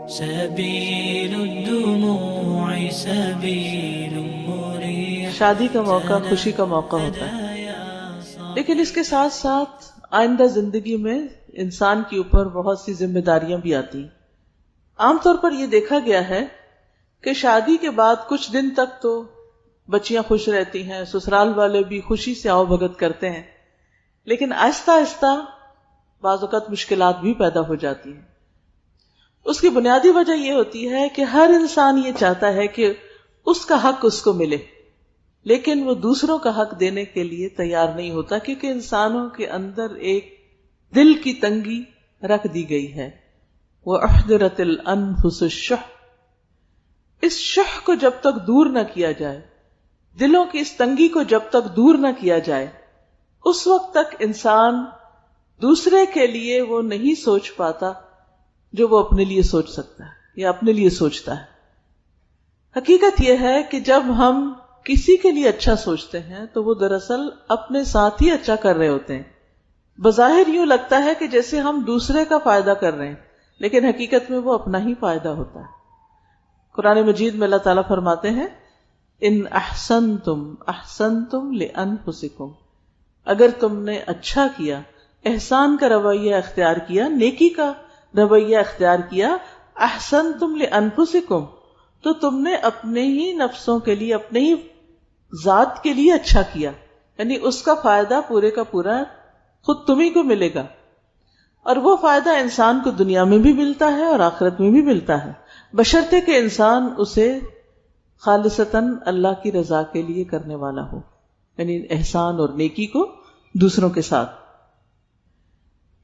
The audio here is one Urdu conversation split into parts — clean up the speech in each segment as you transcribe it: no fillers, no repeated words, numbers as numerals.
سبيل الدموع سبيل مريح. شادی کا موقع خوشی کا موقع ہوتا ہے، لیکن اس کے ساتھ ساتھ آئندہ زندگی میں انسان کے اوپر بہت سی ذمہ داریاں بھی آتی ہیں. عام طور پر یہ دیکھا گیا ہے کہ شادی کے بعد کچھ دن تک تو بچیاں خوش رہتی ہیں، سسرال والے بھی خوشی سے آؤ بھگت کرتے ہیں، لیکن آہستہ آہستہ بعض اوقات مشکلات بھی پیدا ہو جاتی ہیں. اس کی بنیادی وجہ یہ ہوتی ہے کہ ہر انسان یہ چاہتا ہے کہ اس کا حق اس کو ملے، لیکن وہ دوسروں کا حق دینے کے لیے تیار نہیں ہوتا، کیونکہ انسانوں کے اندر ایک دل کی تنگی رکھ دی گئی ہے. وَأُحْضِرَتِ الْأَنفُسُ الشُّحَّ. اس شح کو جب تک دور نہ کیا جائے، دلوں کی اس تنگی کو جب تک دور نہ کیا جائے، اس وقت تک انسان دوسرے کے لیے وہ نہیں سوچ پاتا جو وہ اپنے لیے سوچ سکتا ہے یا اپنے لیے سوچتا ہے. حقیقت یہ ہے کہ جب ہم کسی کے لیے اچھا سوچتے ہیں تو وہ دراصل اپنے ساتھ ہی اچھا کر رہے ہوتے ہیں. بظاہر یوں لگتا ہے کہ جیسے ہم دوسرے کا فائدہ کر رہے ہیں، لیکن حقیقت میں وہ اپنا ہی فائدہ ہوتا ہے. قرآن مجید میں اللہ تعالیٰ فرماتے ہیں ان احسنتم احسنتم لانفسکم. اگر تم نے اچھا کیا، احسان کا رویہ اختیار کیا، نیکی کا رویہ اختیار کیا، احسنتم لانفسکم، تو تم نے اپنے ہی نفسوں کے لیے، اپنے ہی ذات کے لیے اچھا کیا، یعنی اس کا فائدہ پورے کا پورا خود تمہیں کو ملے گا. اور وہ فائدہ انسان کو دنیا میں بھی ملتا ہے اور آخرت میں بھی ملتا ہے، بشرطے کہ انسان اسے خالصتاً اللہ کی رضا کے لیے کرنے والا ہو، یعنی احسان اور نیکی کو دوسروں کے ساتھ.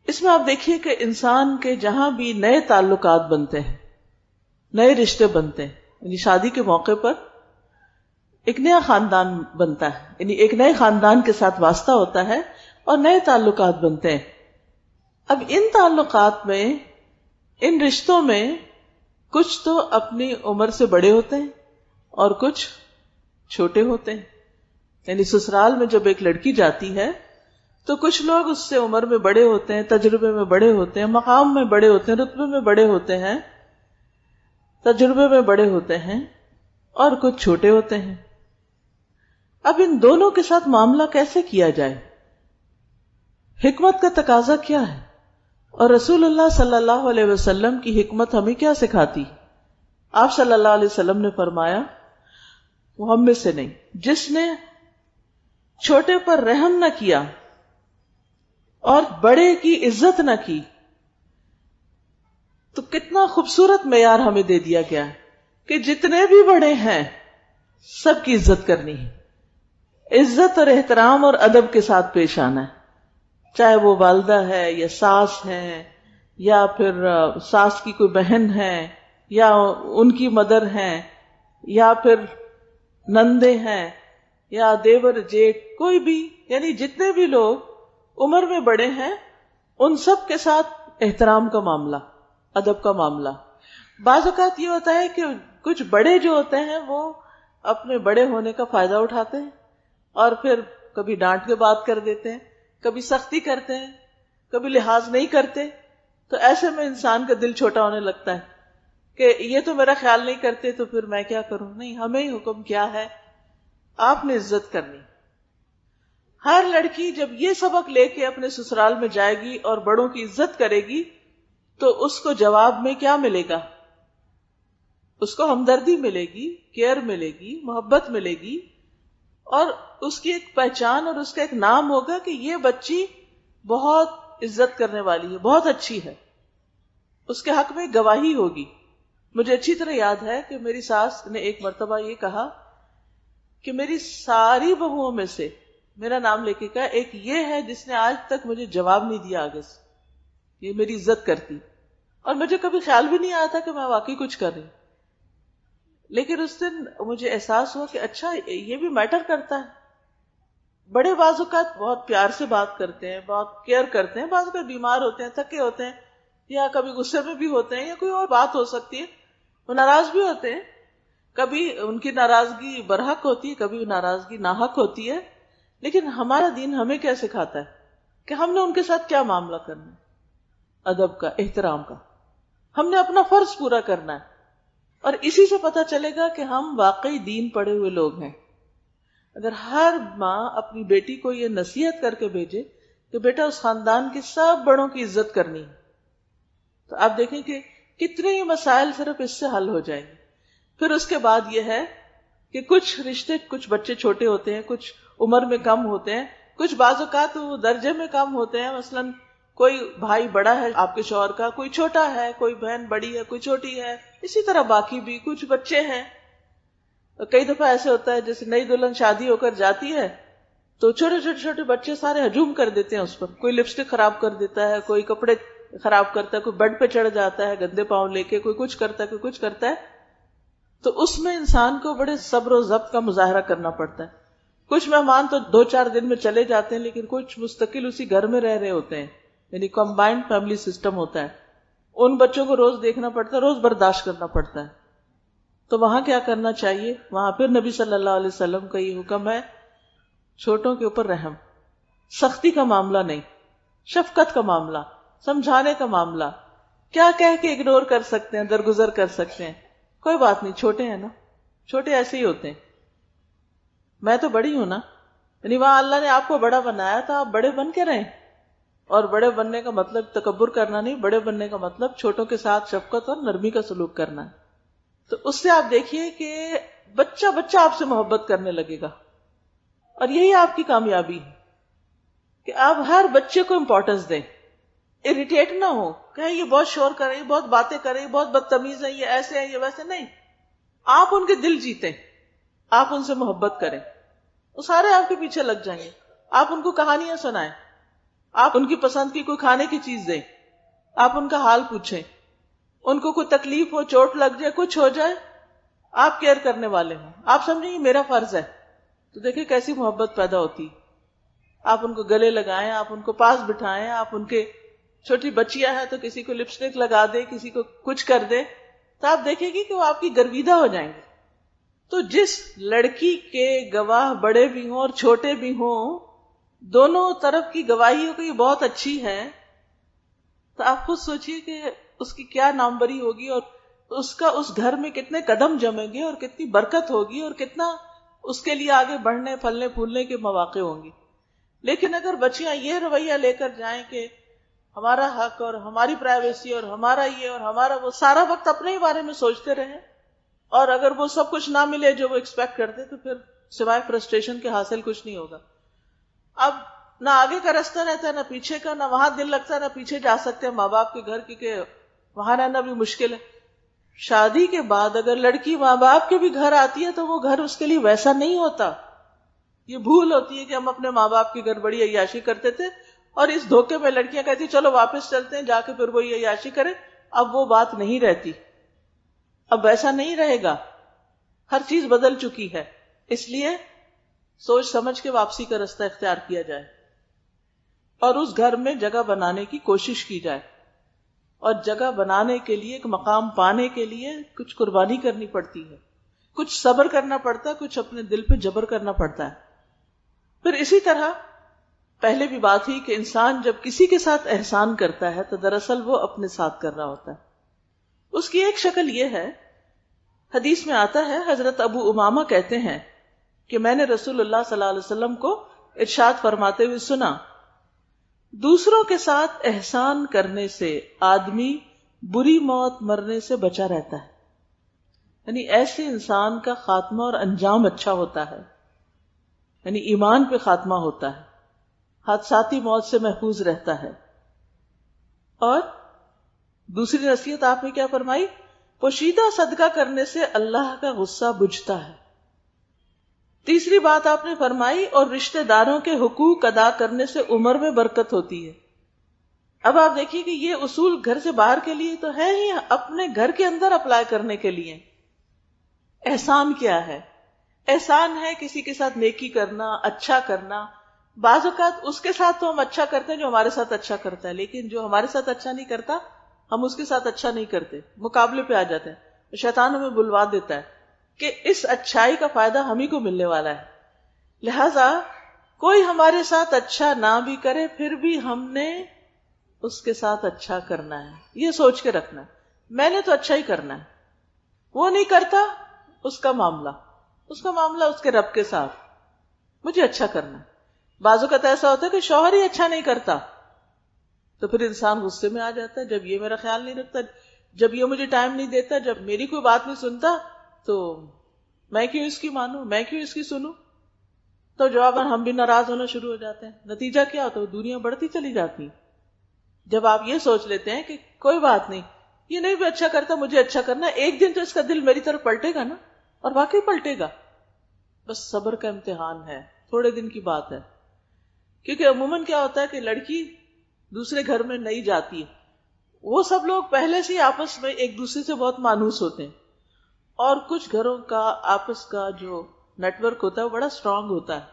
اس میں آپ دیکھیے کہ انسان کے جہاں بھی نئے تعلقات بنتے ہیں، نئے رشتے بنتے ہیں، یعنی شادی کے موقع پر ایک نیا خاندان بنتا ہے، یعنی ایک نئے خاندان کے ساتھ واسطہ ہوتا ہے اور نئے تعلقات بنتے ہیں. اب ان تعلقات میں، ان رشتوں میں کچھ تو اپنی عمر سے بڑے ہوتے ہیں اور کچھ چھوٹے ہوتے ہیں. یعنی سسرال میں جب ایک لڑکی جاتی ہے تو کچھ لوگ اس سے عمر میں بڑے ہوتے ہیں، تجربے میں بڑے ہوتے ہیں، مقام میں بڑے ہوتے ہیں، رتبے میں بڑے ہوتے ہیں، تجربے میں بڑے ہوتے ہیں، اور کچھ چھوٹے ہوتے ہیں. اب ان دونوں کے ساتھ معاملہ کیسے کیا جائے؟ حکمت کا تقاضا کیا ہے؟ اور رسول اللہ صلی اللہ علیہ وسلم کی حکمت ہمیں کیا سکھاتی؟ آپ صلی اللہ علیہ وسلم نے فرمایا وہ ہم میں سے نہیں جس نے چھوٹے پر رحم نہ کیا اور بڑے کی عزت نہ کی. تو کتنا خوبصورت معیار ہمیں دے دیا گیا ہے کہ جتنے بھی بڑے ہیں سب کی عزت کرنی ہے، عزت اور احترام اور ادب کے ساتھ پیش آنا ہے، چاہے وہ والدہ ہے یا ساس ہے یا پھر ساس کی کوئی بہن ہے یا ان کی مدر ہے یا پھر نندے ہیں یا دیور جیٹ، کوئی بھی، یعنی جتنے بھی لوگ عمر میں بڑے ہیں ان سب کے ساتھ احترام کا معاملہ، ادب کا معاملہ. بعض اوقات یہ ہوتا ہے کہ کچھ بڑے جو ہوتے ہیں وہ اپنے بڑے ہونے کا فائدہ اٹھاتے ہیں اور پھر کبھی ڈانٹ کے بات کر دیتے ہیں، کبھی سختی کرتے ہیں، کبھی لحاظ نہیں کرتے. تو ایسے میں انسان کا دل چھوٹا ہونے لگتا ہے کہ یہ تو میرا خیال نہیں کرتے تو پھر میں کیا کروں. نہیں، ہمیں ہی حکم کیا ہے، آپ نے عزت کرنی. ہر لڑکی جب یہ سبق لے کے اپنے سسرال میں جائے گی اور بڑوں کی عزت کرے گی تو اس کو جواب میں کیا ملے گا؟ اس کو ہمدردی ملے گی، کیئر ملے گی، محبت ملے گی، اور اس کی ایک پہچان اور اس کا ایک نام ہوگا کہ یہ بچی بہت عزت کرنے والی ہے، بہت اچھی ہے. اس کے حق میں گواہی ہوگی. مجھے اچھی طرح یاد ہے کہ میری ساس نے ایک مرتبہ یہ کہا کہ میری ساری بہوؤں میں سے میرا نام لے کے کہا ایک یہ ہے جس نے آج تک مجھے جواب نہیں دیا آگے سے، یہ میری عزت کرتی، اور مجھے کبھی خیال بھی نہیں آیا تھا کہ میں واقعی کچھ کر رہی. لیکن اس دن مجھے احساس ہوا کہ اچھا یہ بھی میٹر کرتا ہے. بڑے بعض اوقات بہت پیار سے بات کرتے ہیں، بہت کیئر کرتے ہیں، بعض اوقات بیمار ہوتے ہیں، تھکے ہوتے ہیں، یا کبھی غصے میں بھی ہوتے ہیں، یا کوئی اور بات ہو سکتی ہے، وہ ناراض بھی ہوتے ہیں. کبھی ان کی ناراضگی برحق ہوتی ہے، کبھی ناراضگی ناحق ہوتی ہے. لیکن ہمارا دین ہمیں کیا سکھاتا ہے کہ ہم نے ان کے ساتھ کیا معاملہ کرنا ہے؟ ادب کا، احترام کا. ہم نے اپنا فرض پورا کرنا ہے، اور اسی سے پتہ چلے گا کہ ہم واقعی دین پڑھے ہوئے لوگ ہیں۔ اگر ہر ماں اپنی بیٹی کو یہ نصیحت کر کے بھیجے کہ بیٹا اس خاندان کے سب بڑوں کی عزت کرنی ہے، تو آپ دیکھیں کہ کتنے ہی مسائل صرف اس سے حل ہو جائیں گے۔ پھر اس کے بعد یہ ہے کہ کچھ رشتے، کچھ بچے چھوٹے ہوتے ہیں، کچھ عمر میں کم ہوتے ہیں، کچھ بعض اوقات وہ درجے میں کم ہوتے ہیں، مثلاً کوئی بھائی بڑا ہے آپ کے شوہر کا، کوئی چھوٹا ہے، کوئی بہن بڑی ہے، کوئی چھوٹی ہے، اسی طرح باقی بھی کچھ بچے ہیں۔ کئی دفعہ ایسے ہوتا ہے جیسے نئی دلہن شادی ہو کر جاتی ہے تو چھوٹے چھوٹے چھوٹے بچے سارے ہجوم کر دیتے ہیں اس پر، کوئی لپسٹک خراب کر دیتا ہے، کوئی کپڑے خراب کرتا ہے، کوئی بیڈ پہ چڑھ جاتا ہے گندے پاؤں لے کے، کوئی کچھ کرتا ہے، کوئی کچھ کرتا ہے۔ تو اس میں انسان کو بڑے صبر و ضبط کا مظاہرہ کرنا پڑتا ہے۔ کچھ مہمان تو 2-4 دن میں چلے جاتے ہیں، لیکن کچھ مستقل اسی گھر میں رہ رہے ہوتے ہیں، یعنی کمبائنڈ فیملی سسٹم ہوتا ہے۔ ان بچوں کو روز دیکھنا پڑتا ہے، روز برداشت کرنا پڑتا ہے۔ تو وہاں کیا کرنا چاہیے؟ وہاں پھر نبی صلی اللہ علیہ وسلم کا یہ حکم ہے، چھوٹوں کے اوپر رحم، سختی کا معاملہ نہیں، شفقت کا معاملہ، سمجھانے کا معاملہ، کیا کہہ کے اگنور کر سکتے ہیں، درگزر کر سکتے ہیں، کوئی بات نہیں، چھوٹے ہیں نا، چھوٹے ایسے ہی ہوتے ہیں، میں تو بڑی ہوں نا، یعنی وہاں اللہ نے آپ کو بڑا بنایا تھا، آپ بڑے بن کے رہیں۔ اور بڑے بننے کا مطلب تکبر کرنا نہیں، بڑے بننے کا مطلب چھوٹوں کے ساتھ شفقت اور نرمی کا سلوک کرنا ہے۔ تو اس سے آپ دیکھیے کہ بچہ بچہ آپ سے محبت کرنے لگے گا، اور یہی آپ کی کامیابی ہے کہ آپ ہر بچے کو امپورٹنس دیں، اریٹیٹ نہ ہو کہ یہ بہت شور کر رہے، یہ بہت باتیں کر رہے، یہ بہت بدتمیز ہے، یہ ایسے ہیں، یہ ویسے نہیں۔ آپ ان کے دل جیتیں، آپ ان سے محبت کریں، وہ سارے آپ کے پیچھے لگ جائیں گے۔ آپ ان کو کہانیاں سنائیں، آپ ان کی پسند کی کوئی کھانے کی چیز دیں، آپ ان کا حال پوچھیں، ان کو کوئی تکلیف ہو، چوٹ لگ جائے، کچھ ہو جائے، آپ کیئر کرنے والے ہوں، آپ سمجھیں یہ میرا فرض ہے، تو دیکھیں کیسی محبت پیدا ہوتی۔ آپ ان کو گلے لگائیں، آپ ان کو پاس بٹھائیں، آپ ان کے چھوٹی بچیاں ہیں تو کسی کو لپسٹک لگا دے، کسی کو کچھ کر دے، تو آپ دیکھیں گی کہ وہ آپ کی گرویدہ ہو جائیں گے۔ تو جس لڑکی کے گواہ بڑے بھی ہوں اور چھوٹے بھی ہوں، دونوں طرف کی گواہی ہو کہ یہ بہت اچھی ہے، تو آپ خود سوچئے کہ اس کی کیا ناموری ہوگی، اور اس کا اس گھر میں کتنے قدم جمیں گے، اور کتنی برکت ہوگی، اور کتنا اس کے لیے آگے بڑھنے پھلنے پھولنے کے مواقع ہوں گے۔ لیکن اگر بچیاں یہ رویہ لے کر جائیں کہ ہمارا حق اور ہماری پرائیویسی اور ہمارا یہ اور ہمارا وہ، سارا وقت اپنے ہی بارے میں سوچتے رہیں، اور اگر وہ سب کچھ نہ ملے جو وہ ایکسپیکٹ کرتے، تو پھر سوائے فرسٹریشن کے حاصل کچھ نہیں ہوگا۔ اب نہ آگے کا راستہ رہتا ہے، نہ پیچھے کا، نہ وہاں دل لگتا ہے، نہ پیچھے جا سکتے ہیں ماں باپ کے گھر، کیونکہ وہاں رہنا بھی مشکل ہے۔ شادی کے بعد اگر لڑکی ماں باپ کے بھی گھر آتی ہے تو وہ گھر اس کے لیے ویسا نہیں ہوتا۔ یہ بھول ہوتی ہے کہ ہم اپنے ماں باپ کے گھر بڑی عیاشی کرتے تھے، اور اس دھوکے میں لڑکیاں کہتی چلو واپس چلتے ہیں، جا کے پھر وہی عیاشی کرے۔ اب وہ بات نہیں رہتی، اب ویسا نہیں رہے گا، ہر چیز بدل چکی ہے۔ اس لیے سوچ سمجھ کے واپسی کا راستہ اختیار کیا جائے، اور اس گھر میں جگہ بنانے کی کوشش کی جائے، اور جگہ بنانے کے لیے، ایک مقام پانے کے لیے کچھ قربانی کرنی پڑتی ہے، کچھ صبر کرنا پڑتا ہے، کچھ اپنے دل پہ جبر کرنا پڑتا ہے۔ پھر اسی طرح پہلے بھی بات ہوئی کہ انسان جب کسی کے ساتھ احسان کرتا ہے تو دراصل وہ اپنے ساتھ کر رہا ہوتا ہے۔ اس کی ایک شکل یہ ہے، حدیث میں آتا ہے، حضرت ابو امامہ کہتے ہیں کہ میں نے رسول اللہ صلی اللہ علیہ وسلم کو ارشاد فرماتے ہوئے سنا، دوسروں کے ساتھ احسان کرنے سے آدمی بری موت مرنے سے بچا رہتا ہے، یعنی ایسے انسان کا خاتمہ اور انجام اچھا ہوتا ہے، یعنی ایمان پہ خاتمہ ہوتا ہے، حادثاتی موت سے محفوظ رہتا ہے۔ اور دوسری نصیحت آپ نے کیا فرمائی؟ پوشیدہ صدقہ کرنے سے اللہ کا غصہ بجھتا ہے۔ تیسری بات آپ نے فرمائی، اور رشتہ داروں کے حقوق ادا کرنے سے عمر میں برکت ہوتی ہے۔ اب آپ دیکھیے کہ یہ اصول گھر سے باہر کے لیے تو ہے ہی، اپنے گھر کے اندر اپلائی کرنے کے لیے۔ احسان کیا ہے؟ احسان ہے کسی کے ساتھ نیکی کرنا، اچھا کرنا۔ بعض اوقات اس کے ساتھ تو ہم اچھا کرتے ہیں جو ہمارے ساتھ اچھا کرتا ہے، لیکن جو ہمارے ساتھ اچھا نہیں کرتا ہم اس کے ساتھ اچھا نہیں کرتے، مقابلے پہ آ جاتے ہیں، شیطان ہمیں بلوا دیتا ہے کہ اس اچھائی کا فائدہ ہم ہی کو ملنے والا ہے، لہذا کوئی ہمارے ساتھ اچھا نہ بھی کرے پھر بھی ہم نے اس کے ساتھ اچھا کرنا ہے، یہ سوچ کے رکھنا ہے۔ میں نے تو اچھا ہی کرنا ہے، وہ نہیں کرتا اس کا معاملہ اس کے رب کے ساتھ، مجھے اچھا کرنا ہے۔ بعض اوقات ایسا ہوتا ہے کہ شوہر ہی اچھا نہیں کرتا تو پھر انسان غصے میں آ جاتا ہے، جب یہ میرا خیال نہیں رکھتا، جب یہ مجھے ٹائم نہیں دیتا، جب میری کوئی بات نہیں سنتا، تو میں کیوں اس کی مانوں، میں کیوں اس کی سنوں؟ تو جواباً ہم بھی ناراض ہونا شروع ہو جاتے ہیں۔ نتیجہ کیا ہوتا ہے؟ دنیا بڑھتی چلی جاتی۔ جب آپ یہ سوچ لیتے ہیں کہ کوئی بات نہیں، یہ نہیں بھی اچھا کرتا، مجھے اچھا کرنا ہے، ایک دن تو اس کا دل میری طرف پلٹے گا نا، اور واقعی پلٹے گا۔ بس صبر کا امتحان ہے، تھوڑے دن کی بات ہے۔ کیونکہ عموماً کیا ہوتا ہے کہ لڑکی دوسرے گھر میں نہیں جاتی ہے، وہ سب لوگ پہلے سے ہی آپس میں ایک دوسرے سے بہت مانوس ہوتے ہیں، اور کچھ گھروں کا آپس کا جو نیٹ ورک ہوتا ہے وہ بڑا اسٹرانگ ہوتا ہے،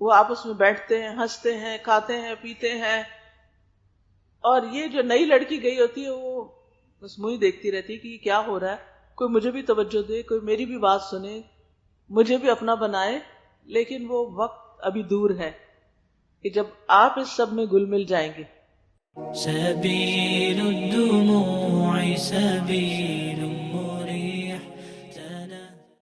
وہ آپس میں بیٹھتے ہیں، ہنستے ہیں، کھاتے ہیں، پیتے ہیں، اور یہ جو نئی لڑکی گئی ہوتی ہے وہ بس منہ ہی دیکھتی رہتی ہے کہ یہ کیا ہو رہا ہے، کوئی مجھے بھی توجہ دے، کوئی میری بھی بات سنے، مجھے بھی اپنا بنائے۔ لیکن وہ وقت ابھی دور ہے کہ جب آپ اس سب میں گل مل جائیں گے۔ سبيل الدموع سبيل